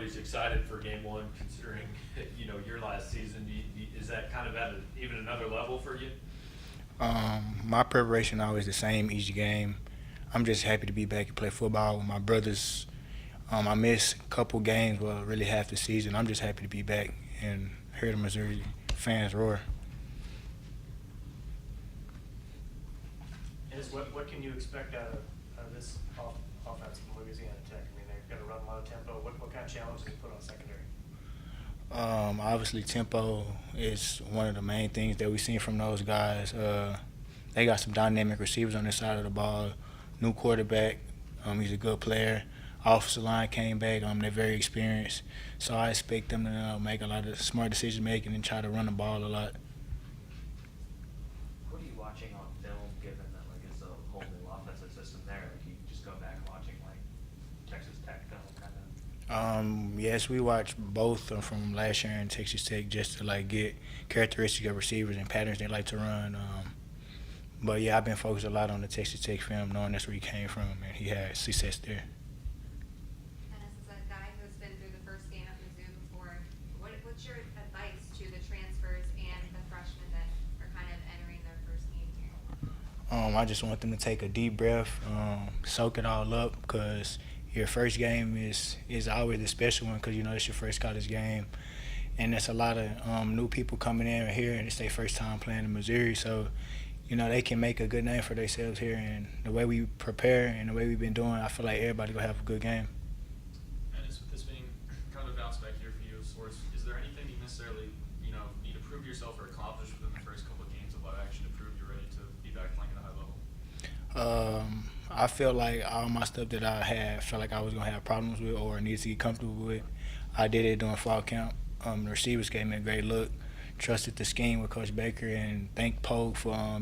He's excited for game one, considering your last season. Is that kind of at even another level for you? My preparation always the same each game. I'm just happy to be back and play football with my brothers. I missed a couple games, well, really half the season. I'm just happy to be back and hear the Missouri fans roar. What can you expect out of this offense from Louisiana Tech? I mean, they're going to run a lot of tempo. What kind of challenges do you put on secondary? Obviously, tempo is one of the main things that we've seen from those guys. They got some dynamic receivers on this side of the ball. New quarterback, he's a good player. Offensive line came back. They're very experienced. So I expect them to make a lot of smart decision making and try to run the ball a lot. What are you watching on film, given that it's a whole new offensive system there? You can just go back watching Texas Tech film, kind of. Yes, we watched both from last year in Texas Tech just to get characteristics of receivers and patterns they like to run. But yeah, I've been focused a lot on the Texas Tech film, knowing that's where he came from, and he had success there. And as a guy who's been through the first game at Mizzou before, what's your advice to the transfers and the freshmen that are kind of entering their first game here? I just want them to take a deep breath, soak it all up, because your first game is always a special one, because it's your first college game, and there's a lot of new people coming in here, and it's their first time playing in Missouri, so they can make a good name for themselves here. And the way we prepare and the way we've been doing, I feel like everybody will have a good game. And with this being kind of a bounce back year for you of sorts, is there anything you necessarily need to prove yourself or accomplish within the first couple of games of live action to prove you're ready to be back playing at a high level? I feel like all my stuff that I had felt like I was going to have problems with or needed to get comfortable with. I did it during fall camp. The receivers gave me a great look. Trusted the scheme with Coach Baker, and thank Pogue for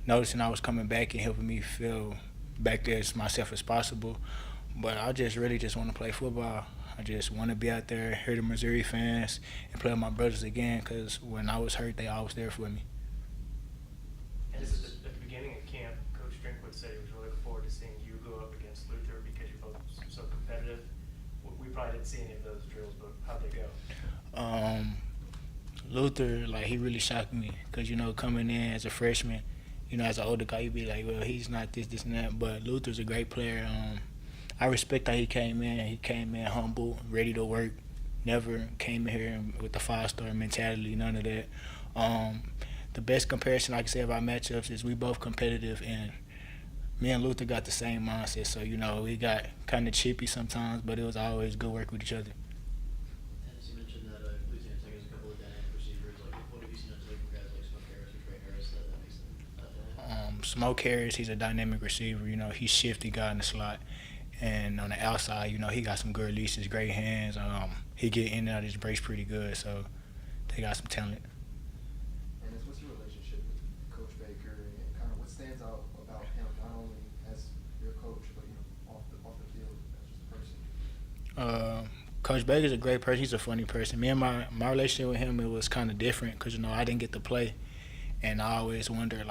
noticing I was coming back and helping me feel back there as myself as possible. But I really just want to play football. I just want to be out there, hear the Missouri fans, and play with my brothers again, because when I was hurt, they always there for me. And this is at the beginning of camp, Coach Drinkwood said he was really looking forward to seeing you go up against Luther because you're both so competitive. We probably didn't see any of those drills, but how'd they go? Luther, he really shocked me because, coming in as a freshman, as an older guy, you'd be like, well, he's not this, and that. But Luther's a great player. I respect how he came in. He came in humble, ready to work. Never came in here with the five-star mentality, none of that. The best comparison I can say about matchups is we both competitive, and me and Luther got the same mindset. So, we got kind of chippy sometimes, but it was always good work with each other. You mentioned that Louisiana Tech has a couple of dynamic receivers. What have you seen until from guys like Smoke Harris or Trey Harris that makes them Smoke Harris, he's a dynamic receiver. He's shifty guy in the slot. And on the outside, he got some good releases, great hands. He get in and out of his brace pretty good, so they got some talent. And what's your relationship with Coach Baker, and kind of what stands out about him, not only as your coach, but off the field as just a person? Coach Baker's a great person. He's a funny person. Me and my relationship with him, it was kind of different because, I didn't get to play. And I always wondered,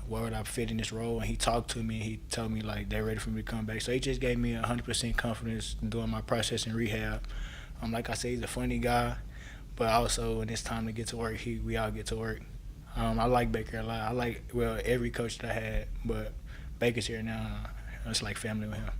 where would I fit in this role? And he talked to me. He told me, they're ready for me to come back. So he just gave me 100% confidence in doing my process in rehab. Like I said, he's a funny guy. But also, when it's time to get to work, we all get to work. I like Baker a lot. I like, every coach that I had. But Baker's here now. It's like family with him.